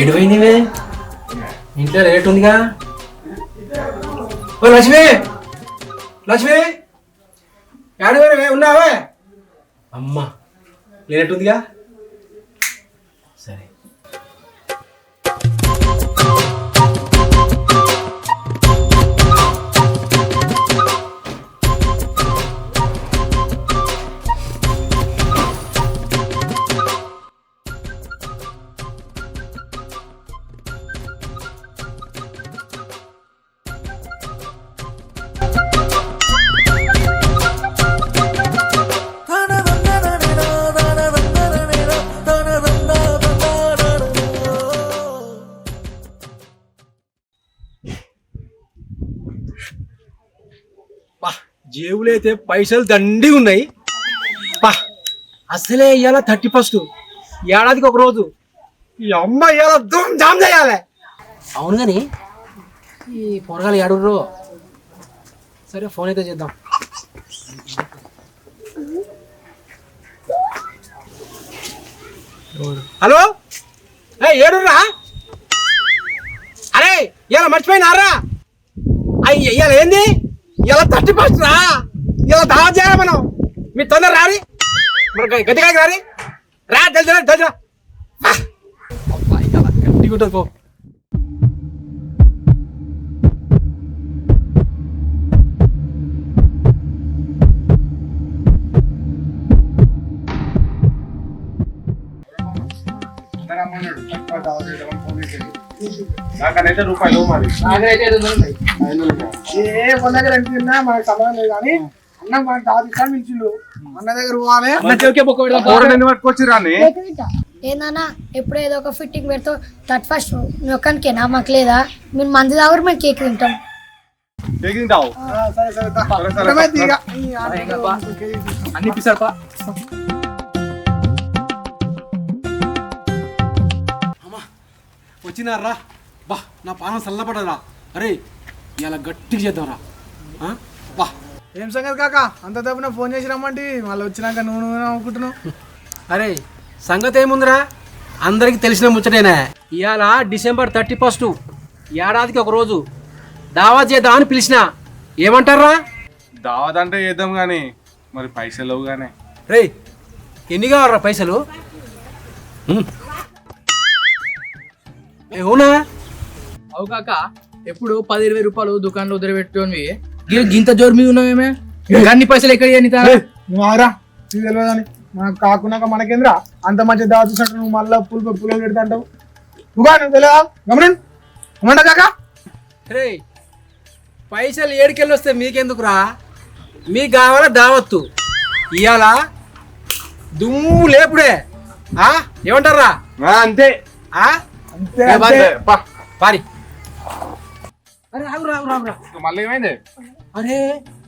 ఎటువైందివే ఇంట్లో రేట్ ఉందిగా. ఓ లక్ష్మి, లక్ష్మి ఏడువే ఉన్నావే? అమ్మా లేనట్టుందిగా. సరే జేబులో అయితే పైసలు దండి ఉన్నాయి. పా అసలే ఇవాళ 31 ఏడాదికి ఒక రోజు. ఈ అమ్మ ఇవాళ ధూమ్ ధామ్ చేయాలి. అవును కానీ ఈ పొరగాలు ఏడుర్రో. సరే ఫోన్ అయితే చేద్దాం. హలో ఏడుర్రా? అరే ఇవాళ మర్చిపోయినారా? అయ్యి ఇవాళ ఏంది? ఇలా 31 రా. ఇలా దావా చేయాలి మనం. మీరు తొందర రారి, మన గట్టిగా రారి. రా తెలుసు తెలుసు. గట్టిగా ఉంటుంది పో. నాకనైతే రూపాయలు మరి నాకైతే 500 ఏ మన దగ్గర ఎంత మనకు సంబంధం లేదు కానీ అన్న మనకు దావత్ ఇస్తాను పిలిచిండు. అన్న దగ్గర పోవాలి. పట్టుకొచ్చి రాని ఏందన్నా ఎప్పుడు ఏదో ఒక ఫిట్టింగ్ పెడతా 31 ఒక్కనికేనా? మాకు లేదా? మీరు మంది దావరు మేము కేక్ తింటాం. అన్ని పిసారు. వచ్చినారా? బా నా పానం చల్లబడరా. అరే ఇలా గట్టిగా చేద్దాంరా. బా ఏం సంగతి కాక అంత తప్పున ఫోన్ చేసి రమ్మంటే మళ్ళీ వచ్చినాక నువ్వు అనుకుంటున్నావు. అరే సంగతి ఏముందిరా, అందరికి తెలిసిన ముచ్చటేనా. ఇవాళ డిసెంబర్ 31 ఏడాదికి ఒక రోజు. దావత్ చేద్దామని పిలిచిన. ఏమంటారా? దావత్ అంటే చేద్దాం కానీ మరి పైసలు కానీ. రే ఎన్ని కావాలరా పైసలు? అవునా? అవు కాక ఎప్పుడు 10-20 రూపాయలు దుకాణంలో వదిలిపెట్టుకొని గింత జోరు మీద ఉన్నామేమే. అన్ని పైసలు ఎక్కడ నువ్వురా తెలియదని మనకు కాకున్నాక మనకేంద్రా అంత మంచి దావత్ ఇచ్చినట్టు నువ్వు మళ్ళీ పూలు పెడతా అంటావు. నువ్వు తెలియదా? గమనండి అమ్మంట కాక. రే పైసలు ఏడుకెళ్ళి వస్తే మీకెందుకురా? మీకు కావాలా దావత్తు? ఇవాళ దుమ్ము లేపుడే. ఏమంటారా? అంతే పారి. అరే ఆగు రాగు రాగురా. మళ్ళీ ఏమైంది? అరే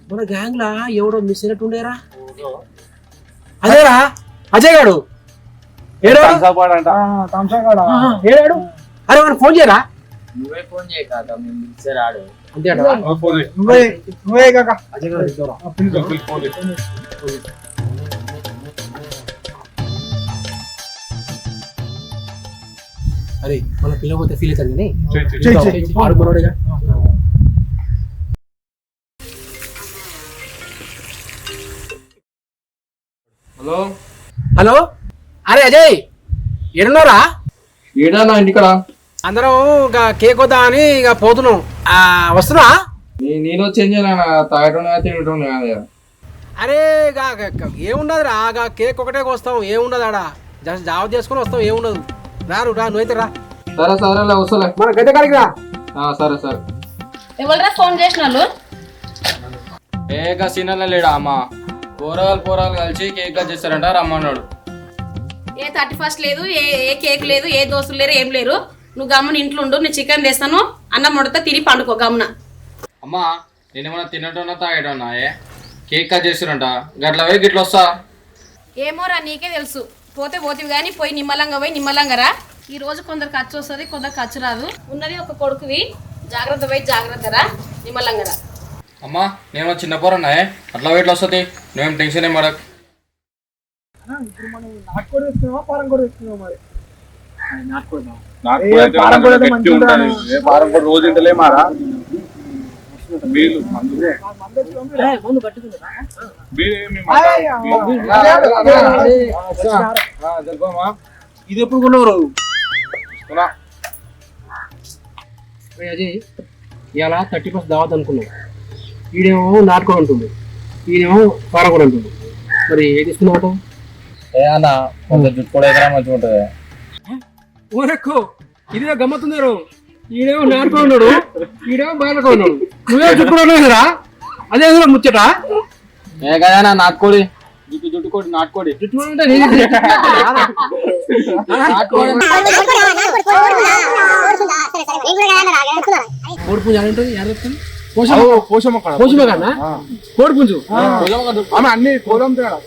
మన గ్యాంగ్ లా ఎవడో మిస్ అయినట్టుండేరా. అదేరా అజయ్ గాడు. ఏడాడు? అరే వాడు ఫోన్ చేయరా? నువ్వే ఫోన్ చేయ కాక మేము మిక్సర్ ఆడు అంతే నువ్వే కాక అజయ్ గారు. అరే మన పిల్లపోతే ఫీల్ అవుతారు కానీ మనోడేగా. హలో హలో అరే అజయ్ ఎడున్నారా? ఏడా నా ఇంటికడా అందరం ఇక కేక్ వద్దా అని ఇక పోతున్నాం. వస్తున్నా? నేను చేంజ్ తాగటం తినటం కాదు. అరే ఏముండదురా, కేక్ ఒకటే వస్తాం. ఏముండదు ఆడ జస్ట్ జాబ్ చేసుకుని వస్తాం. ఏముండదు. రారు రా, నువ్వైతే రా. సరే సరేలే వస్తలే. మన గద్దె కాడికి రా. సరే సరే. ఎవరా ఫోన్ చేసిన వాళ్ళు? ఏక సీనర్లో లేడా అమ్మ. పోరాలు కలిసి కేక్ కట్ చేస్తారంట, రమ్మన్నాడు. ఏ 31 లేదు, ఏ కేక్ లేదు, ఏ దోస్తులు లేరు, ఏం లేరు. నువ్వు గమ్మున ఇంట్లో ఉండు. నేను చికెన్ తెస్తాను, అన్నం వండుతా, తిని పండుకో గమ్మున. అమ్మా నేనేమన్నా తినటోనా తాగటోనా? కేక్ కట్ చేస్తారంట, గట్ల పోయి గిట్ల వస్తా. ఏమోరా నీకే తెలుసు. పోతే పోతివి కానీ పోయి నిమ్మలంగా రా. ఈ రోజు కొందరు ఖర్చు వస్తుంది, కొందరు ఖర్చు రాదు. ఉన్నది ఒక కొడుకువి. జాగ్రత్త రా, నిమ్మలంగా రా. అమ్మా నేను చిన్న పోరన్నాయే, అట్లా వెయిట్లు వస్తుంది. నువ్వేం టెన్షన్ ఏం పడకు. ఇప్పుడు మనం నాటుకోడి తెస్తున్నావా పారం కూడా తెస్తున్నావా? మరి నాటుకోడి నాకు ఏ కూడా అయితే పారం కూడా గట్టి మంచిగా ఉంటది. ఉంటది. ఏ పారం కూడా రోజు ఇంటలే మారా వీళ్ళు మందులే. వీళ్ళేమి ఇది ఎప్పుడు కొన్నావు అజయ్? ఇలా 30% దావత్ అనుకున్నావు. ఈడేమో నాటుకొని ఉంటుంది, ఈడేమో పారకొని ఉంటుంది. మరి ఏది ఇస్తున్నావు? ఏ అన్న కొంచెం జుట్టు కూడా ఎక్కడ మంచిగా ఉంటుంది. ఊరెక్కు ఇదిగా గమ్మత్తున్నారు. ఈడేమో నాటుకొని ఉన్నాడు, ఈడేమో బయలుకొని ఉన్నాడు. నువ్వే చుట్టుకున్నావు కదా, అదే ముచ్చట. ఏ కదా నాటుకోడి జుట్టు కోడి నాటుకోడి చుట్టుకుని అంటే కోడి పుంజు అని ఉంటుంది. ఎవరు చెప్తాను? పోషమ్మ కోసిమ కన్నా కోడి పుంజు. ఆమె అన్ని కోలం తేడా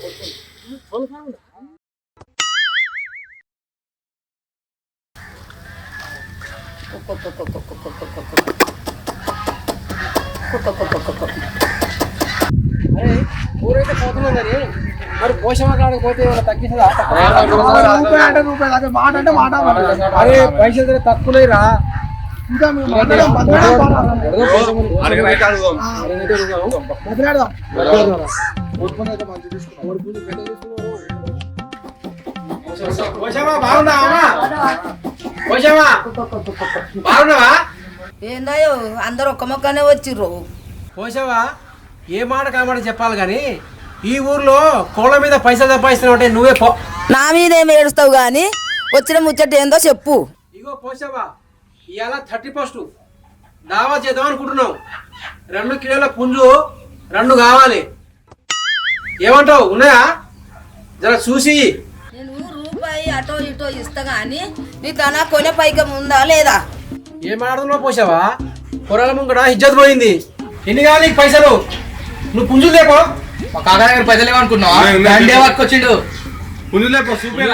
ఊరైతే పోతున్నాం కానీ మరి పోషమ కాడికి పోతే ఏమైనా తగ్గిస్తుందా? రూపాయి అంటే రూపాయి దాకా మాట అంటే మాట అరే పైసలు తక్కువ రా. ఇంకా మేము బతలాడదాం. బాగున్నావా? ఏందయ్యో అందరు ఒక్క మొక్కనే వచ్చిర్రు. పోసావా? ఏ మాట కామాట చెప్పాలి కానీ ఈ ఊర్లో కోళ్ళ మీద పైసలు సంపాదిస్తున్నావు అంటే నువ్వే పో. నా మీద ఏమి ఏడుస్తావు గాని వచ్చిన ముచ్చట ఏందో చెప్పు. ఇగో పోసావా, ఇవాళ 31 దావా చేద్దాం అనుకుంటున్నావు. 2 కిలోల పుంజు 2 కావాలి. ఏమంటావు? ఉన్నాయా? జర చూసి. నేను రూపాయి అటో ఇటో ఇస్తా గాని నీ తన కొనే పైకం ఉందా లేదా? ఏం ఆడుతున్నావు పోసావా? పొరాల ముంగడ ఇజ్జత్ పోయింది. ఎన్ని కావాలి నీకు పైసలు? నువ్వు పుంజులు లేకో. మా కాకా దగ్గర పైసలు లేవనుకున్నావా? దండే పట్టుకొచ్చిండు. పుంజులేపో చూపే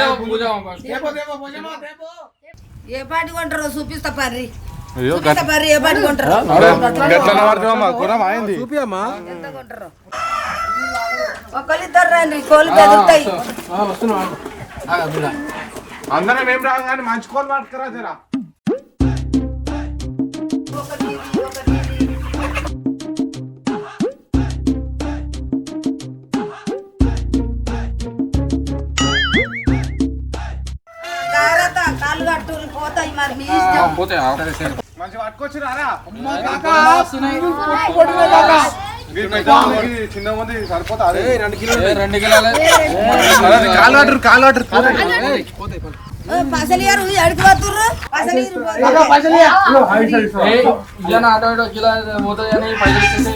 ఏ పాటి కొంటారో చూపిస్తా పర్రి. అయ్యో చూపిస్తా పర్రి ఏ పాటి కొంటారో గట్లనే పడుతున్నామా గురం అయింది. చూపి అమ్మా. ఎంత కొంటారో ఒకళ్ళిద్దరు రండి కోళ్ళు పెరుగుతాయి. వస్తున్నా. అందరం ఏం రాదు కానీ మంచి కోళ్ళు పట్టుకురా జరా. జాగ్రత్త కాళ్ళు కట్టుకుని పోతాయి మరి మీ ఇష్టం. మంచి పట్టుకొచ్చి రారా. చిన్న మంది సరిపోతా. 2 కిలోలు. 2 కిలోలు కాళ్ళు ఆర్డర్ పసలు ఎడికి వస్తుర్రు పసలు ఇలా ఆటో ఇటో కిలో పోతుంది అని పైసలు ఇచ్చేసి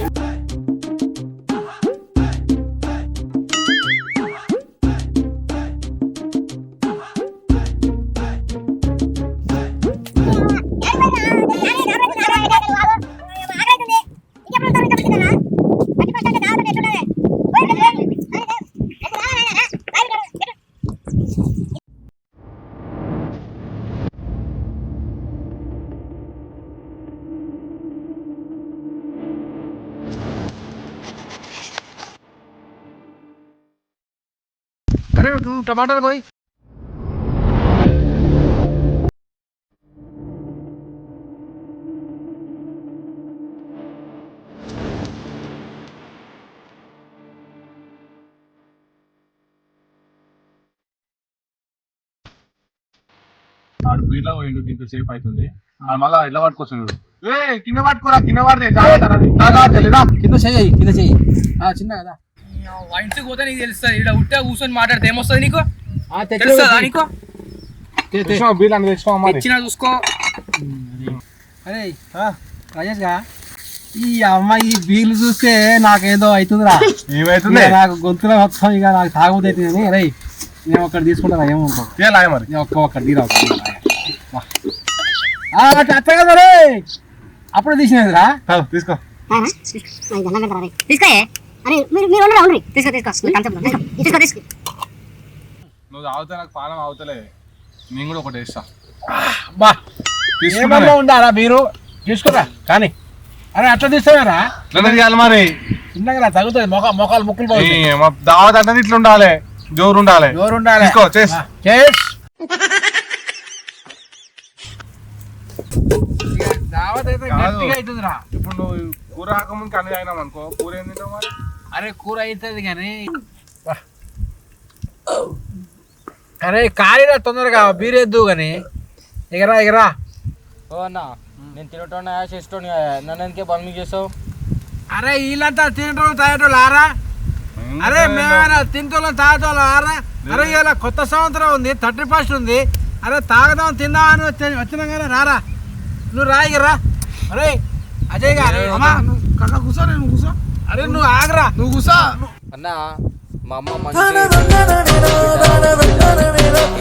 अरे तू टमाटर कोई వీళ్ళ పోయిండు ఇంత సేఫ్ అవుతుంది. మళ్ళా ఇలా పట్టుకొస్తున్నాడు. కింద పట్టుకోరా, కింద పడితే తెలీదా? కింద చెయ్యి, కింద చెయ్యి. చిన్న కదా ఇంటికి పోతే నీకు తెలుస్తుంది. ఇక్కడ ఉట్టే కూర్చొని మాట్లాడితే ఏమొస్తుంది నీకు? తెలుస్తుందా నీకు? తెచ్చినా చూసుకో. అరే రాజేష్ గా, ఈ అమ్మాయి బీర్లు చూస్తే నాకేదో అవుతుందిరా. ఏమైతుంది? నాకు గొంతులో మొత్తం ఇక నాకు తాగుబోతు అవుతుంది. రై నేను ఒక్కటి తీసుకుంటారా? ఏమంటావు? మరి నేను ఒక్క డీరా అట్లా కదా రే, అప్పుడే తీసినదిరా. తీసుకో. నువ్వు తాగుతా నాకు పానం అవుతలే. నేను కూడా ఒకటి వేస్తా. ఏమన్నా ఉండారా మీరు? తీసుకురా కానీ. అరే అట్లా తీస్తారా? మరి చిన్నగా తగ్గుతుంది. మొఖాలు ముక్కులు పోయి దావత్ అంటే ఇట్లా ఉండాలి, జోరు ఉండాలి. జోరు ఉండాలి. తీసుకో, చేస్. దావత్ అయితే కాదు. గట్టిగా అవుతుందిరా. ఇప్పుడు నువ్వు కూర రాకముందుకు అన్ని అయినాం అనుకో, కూర ఏం తింటావు మరి? అరే కూర అవుతుంది కానీ అరే కారీరా తొందరగా బీరేద్దు కానీ ఎగరా ఎగరా. ఓ అన్న నేను తినటోనా చేసేటోని నన్ను ఎందుకే బంద్ చేసావు? అరే వీళ్ళంతా తినటోళ్ళు తాగేటోళ్ళు ఆరా. అరే మేమైనా తింటోళ్ళం తాగేటోళ్ళం ఆరా. అరే ఇలా కొత్త సంవత్సరం ఉంది, 31st ఉంది. అరే తాగదాం తిందాం అని వచ్చినాం కానీ రారా. నువ్వు రాయిగరా. అరే అజయ్ గారు కాకా కూర్చో, నేను కూర్చో. అరే నువ్వు ఆగరా. నువ్వు కూర్చో. అన్న మా అమ్మ మంచి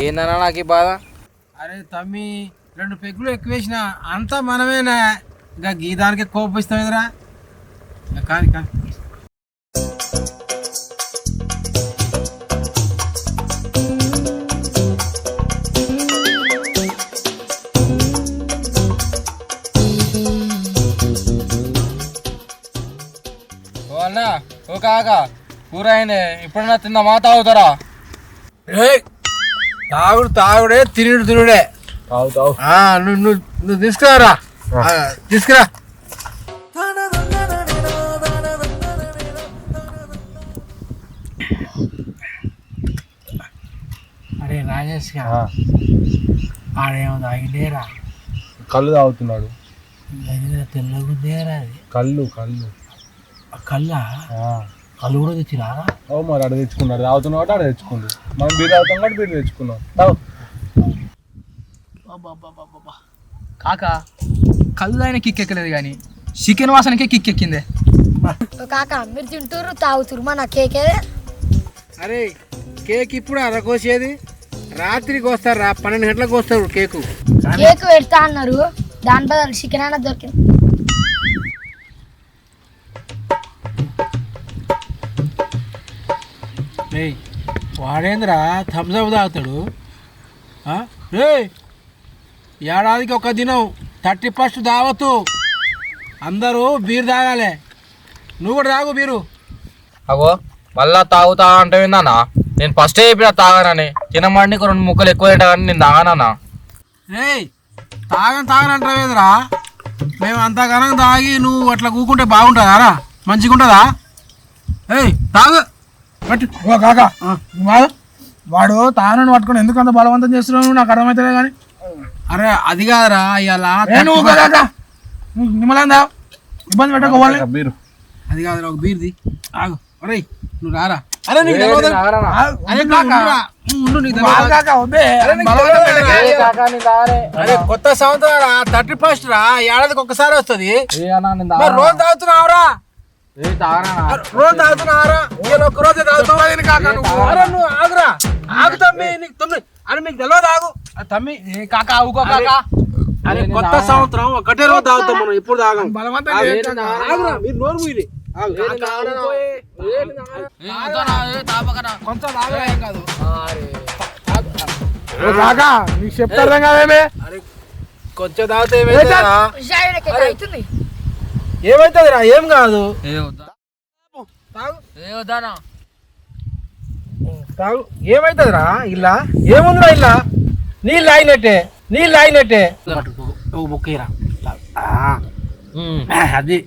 ఏందన్నా నాకు ఈ బాధ? అరే తమ్మి 2 పెగ్గులు ఎక్కువ వేసిన అంతా మనమేనా, ఇంకా గీదానికి కోపిస్తాం ఎదురా. కానీ కానీ ఓ అన్న ఓ కాక కూర అయింది, ఇప్పుడన్నా తిందామా తాగుతారా? తాగుడు తాగుడే, తినుడు తినుడే. తాగుతావు. నువ్వు తీసుకురారా. తీసుకురా. అరే రాజేష్ గా ఆడేమో తాగిండేరా. కళ్ళు తాగుతున్నాడు. తెల్లగుందేరా అది. కళ్ళు కళ్ళు కళ్ళా కళ్ళు కూడా తెచ్చిరారా. ఓ మరి అక్కడ తెచ్చుకున్నాడు, తాగుతున్నావు కాబట్టి అక్కడ తెచ్చుకుండు. మనం బీర్ తాగుతాం కాబట్టి బీర్ తెచ్చుకున్నాం. తాగు. కాక కళ్ళు తాగిన కిక్ ఎక్కలేదు కానీ చికెన్ వాసనకే కిక్ ఎక్కిందే. కాక మీరు తింటారు తాగుతురు మన కేకే. అరే కేక్ ఇప్పుడు అరకోసేది, రాత్రికి వస్తారా 12 గంటలకు వస్తారు కేకు. కేక్ పెడతా అన్నారు, దాని బదులు చికెన్ అయినా దొరికింది. వాడేంద్రా థమ్స్అప్ తాగుతాడు. ఏడాదికి ఒక దినం 31st దావత్తు, అందరూ బీర్ తాగాలి. నువ్వు కూడా తాగు బీరు. అగో మళ్ళా తాగుతా అంటే విన్నానా? నేను ఫస్టే చెప్పిన తాగనని, తినమండి 2 ముక్కలు ఎక్కువ తింటా కానీ నేను తాగనన్నా. తాగనంటావేంద్రా? మేము అంత ఘనంగా తాగి నువ్వు అట్లా కూకుంటే బాగుంటుందారా? మంచిగా ఉంటుందా? తాగు. ఓ కాకా వాడు తానని పట్టుకొని ఎందుకు అంత బలవంతం చేస్తున్నావు నాకు అర్థమవుతలే కానీ. అరే అది కాదురా ఇవాళ నువ్వు కాకా నిమ్మలందా ఇబ్బంది పెట్టకోవాలి. బీరు అది కాదురా, ఒక బీర్ది ఆగు. అరే నువ్వు రారా. అరే నీకు తెలియదు. అరే ఉండు, నీకు తెలియదు. కాకా వద్దే అరే కొత్త సంవత్సరం 31st రా, ఏడాదికి ఒక్కసారి వస్తుంది. రోజు తాగుతున్నావురా, రోజు తాగుతున్నావురా. నేను ఒక్క రోజే తాగుతావు కాకా. నువ్వు ఆగురా, ఆగు తమ్మి. నీకు తమ్మి అరే మీకు తెలియదు, ఆగు తమ్మి. కాకా ఊకో కాకా. అరే కొత్త సంవత్సరం ఒకటే రోజు తాగుతాం మనం, ఇప్పుడు తాగం. బలవంతం ఆగురా, మీరు నోరు మూయలి. కొంచెం తాగరా, ఏం కాదు. కాకా నీకు చెప్తారు కదేమే. అరే కొంచెం తాగితే ఏమైతుందిరా? అవుతుంది ఏమైతుందిరా? ఏం కాదు. తాగు తాగు. ఏమైతుందిరా? ఇలా ఏముందిరా? ఇలా నీళ్ళు ఆగినట్టే ఒక బుక్కరా. అది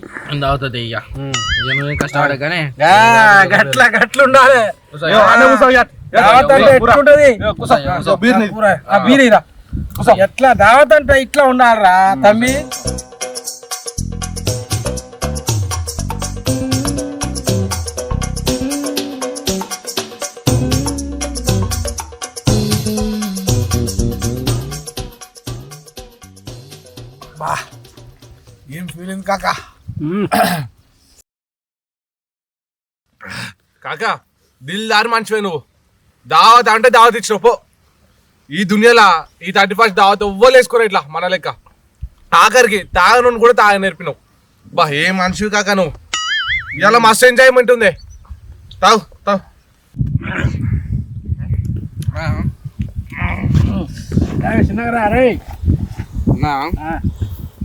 తాగుతుంది ఇక నువ్వేం కష్టపడే కానీ గట్ల ఉండాలి. దావత్ అంటే ఎట్లుంటది? బీరీరా ఎట్లా దావత్ అంటే ఇట్లా ఉండాలరా తమ్మి. ఏం ఫీలింగ్ కాకా. కాకా దిల్దారి మనిషివే నువ్వు. దావత్ అంటే దావత్ ఇచ్చినావు పో. ఈ దునియాలో ఈ 31st దావత్ ఎవ్వరు వేసుకోరు ఇట్లా మన లెక్క. ఆఖరికి తాగను కూడా తాగ నేర్పినావు. బా ఏ మనిషివి కాకా నువ్వు. ఇలా మస్తు ఎంజాయ్మెంట్ ఉంది. తాగు తాగు. చిన్నగా రే.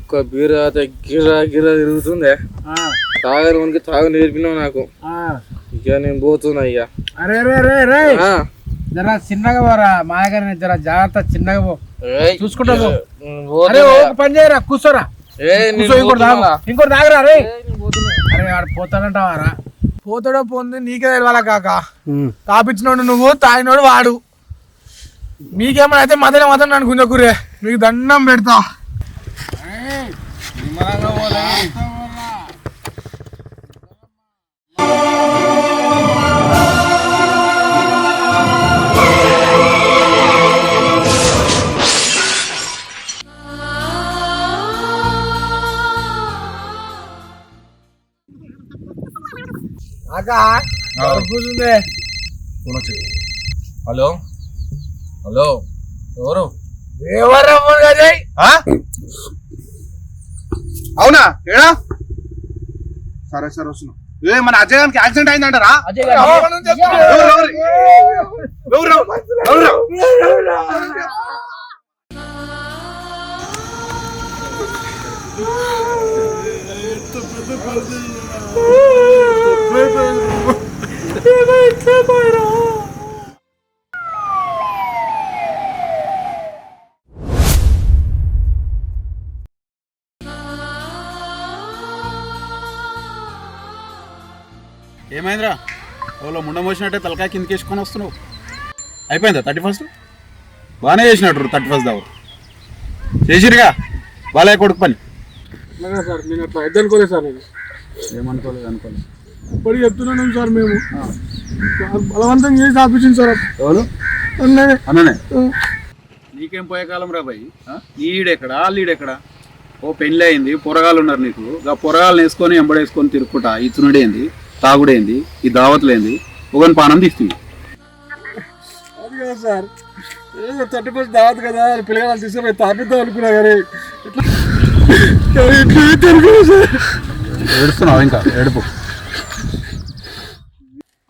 ఒక్క బీర గిరా గిరా తిరుగుతుందే. తాగరు మనకి తాగు నేర్పినావు నాకు. ఇక నేను పోతున్నా ఇక. అరే రే రే రే జర చిన్నగా పోరా మాయగారిని, జర జాగ్రత్త చిన్నగా పో, చూసుకుంటా పో. అరే ఒక పని చేయరా, కూర్చోరా. ఇంకోటి తాగరా రే. అరే వాడు పోతాడంటావారా? పోతాడో పోంది నీకే తెలియాలా కాక. తాపించినోడు నువ్వు, తాగినోడు వాడు. మీకేమైనా అయితే మదన మదన నన్ను గుంజకురే, మీకు దండం పెడతా. కూర్చుందే. హలో హలో ఎవరు? ఎవరు ఫోన్ కదా? అవునా? ఏడా సరే సరే వస్తున్నా. మన అజయ్ గారికి యాక్సిడెంట్ అయిందంటారా? ఏమైందిరా? ఎవరో ముండం వచ్చినట్టే తలకాయ కిందకి వేసుకొని వస్తున్నావు. అయిపోయిందా 31st? బాగానే చేసినట్టు 31st దావు చేసిరుగా బాలయ్య కొడుకు పని. సార్ నేను అట్లా అయితే అనుకోలేదు సార్. నేను ఏమనుకోలేదు అనుకోలేదు. ఇప్పటికి చెప్తున్నాను సార్, మేము బలవంతం చేసి ఆపించింది సార్. ఎవరు అన్ననే అన్ననే. నీకేం పోయే కాలం రా భయ్. ఈడెక్కడా లీడెక్కడా? ఓ పెళ్ళి అయింది, పొరగాలు ఉన్నారు నీకు. ఆ పొరగాలను వేసుకొని ఎంబడేసుకొని తిరుక్కుంటా ఇచ్చునుడేంది, తాగుడేంది, ఈ దావతులేంది, ఒకని పానం తీస్తుంది. అది కదా సార్, 31st దావత్ కదా పిల్లగాళ్ళు తీసుకుపోయి తాపిద్దాం అనుకున్నా కానీ ఏడుస్తున్నావు ఇంకా? ఏడుపు.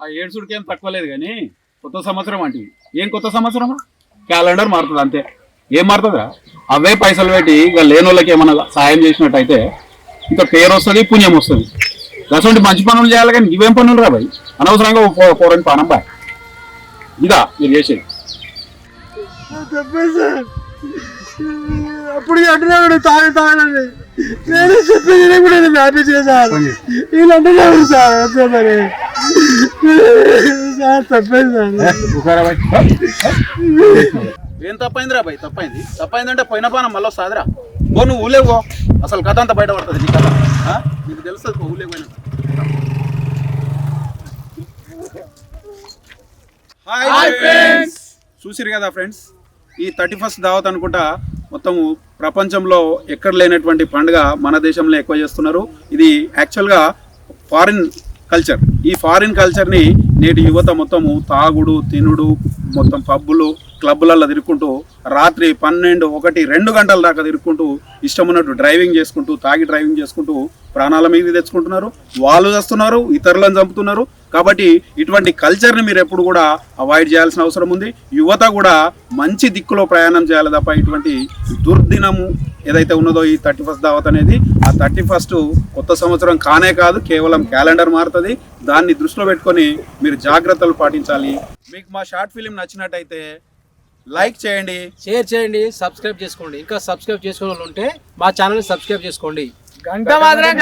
ఆ ఏడుసుడికి ఏం తక్కువ లేదు కానీ కొత్త సంవత్సరం అంటే ఏం కొత్త సంవత్సరం? క్యాలెండర్ మారుతుంది అంతే. ఏం మారుతుందిరా? అవే పైసలు పెట్టి ఇక లేని వాళ్ళకి ఏమన్నా సాయం చేసినట్టయితే ఇంకా పేరు వస్తుంది, పుణ్యం వస్తుంది. అటువంటి మంచి పనులు చేయాలి కానీ ఇవేం పనులు రా భయ్? అనవసరంగా పోరని పానం బాయ్. ఇదా మీరు చేసేది? చెప్పేది సార్, అప్పుడు అంటున్నాడు తాగి తాగండి. నేనే చెప్పేది కూడా నేను హ్యాపీ చేశాను. వీళ్ళు అంటున్నారు సార్ వస్తుందని. సార్ చెప్పేది సార్. ఏం తప్పైందిరా భయ్? తప్పైందంటే పోయిన పానం మళ్ళీ వస్తుందిరా. పో నువ్వు ఊళ్ళే పో, అసలు కథ అంతా బయటపడుతుంది నీ కథ. నీకు తెలుస్తుంది ఊళ్ళే పోయినా. హాయ్ ఫ్రెండ్స్, చూసిరు కదా ఫ్రెండ్స్, ఈ 31st దావత్ అనుకుంటా మొత్తము ప్రపంచంలో ఎక్కడ లేనటువంటి పండుగ మన దేశంలో ఎక్కువ చేస్తున్నారు. ఇది యాక్చువల్గా ఫారిన్ కల్చర్. ఈ ఫారిన్ కల్చర్ని నేటి యువత మొత్తము తాగుడు, తినుడు, మొత్తం పబ్బులు, క్లబ్బులలో తిరుక్కుంటూ రాత్రి 12, 1, 2 గంటల దాకా తిరుక్కుంటూ ఇష్టం ఉన్నట్టు డ్రైవింగ్ చేసుకుంటూ, తాగి డ్రైవింగ్ చేసుకుంటూ ప్రాణాల మీద తెచ్చుకుంటున్నారు. వాళ్ళు చేస్తున్నారు, ఇతరులను చంపుతున్నారు. కాబట్టి ఇటువంటి కల్చర్ని మీరు ఎప్పుడు కూడా అవాయిడ్ చేయాల్సిన అవసరం ఉంది. యువత కూడా మంచి దిక్కులో ప్రయాణం చేయాలి తప్ప ఇటువంటి దుర్దినము ఏదైతే ఉన్నదో ఈ 31st దావత్ అనేది, ఆ 31st కొత్త సంవత్సరం కానే కాదు, కేవలం క్యాలెండర్ మారుతుంది. దాన్ని దృష్టిలో పెట్టుకొని మీరు జాగ్రత్తలు పాటించాలి. మీకు మా షార్ట్ ఫిలిం నచ్చినట్టయితే లైక్ చేయండి, షేర్ చేయండి, సబ్స్క్రైబ్ చేసుకోండి. ఇంకా సబ్స్క్రైబ్ చేసుకునే వాళ్ళు ఉంటే మా ఛానల్ సబ్స్క్రైబ్ చేసుకోండి. గంట మాత్రం